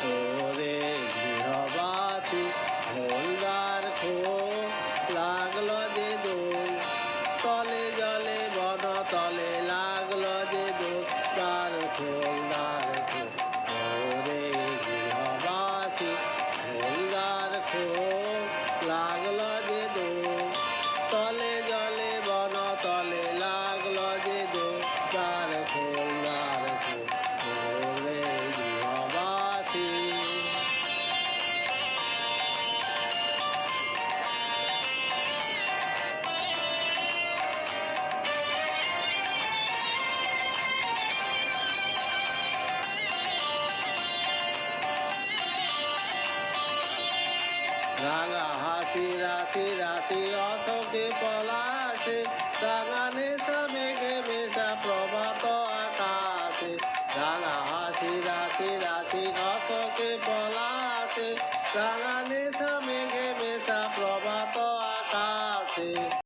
ওরে গৃহবাসী হোলদার খো লাগলো যে দোল স্থলে জলে বন তলে লাগলো যে দোল দ্বার খোল দ্বার খোল ওরে গৃহবাসী হোলদার খো লাগলো যে দোল স্থলে জলে বন তলে লাগলো যে দোল দ্বার খোল দ্বার খোল ওরে গৃহবাসী। রাঙা হাসি রাশি রাশি অশোকে পলাশে রাঙা নেশা মেঘে মেশা প্রভাত আকাশে রাঙা হাসি রাশি রাশি অশোকে পলাশে রাঙা নেশা মেঘে মেশা প্রভাত আকাশে।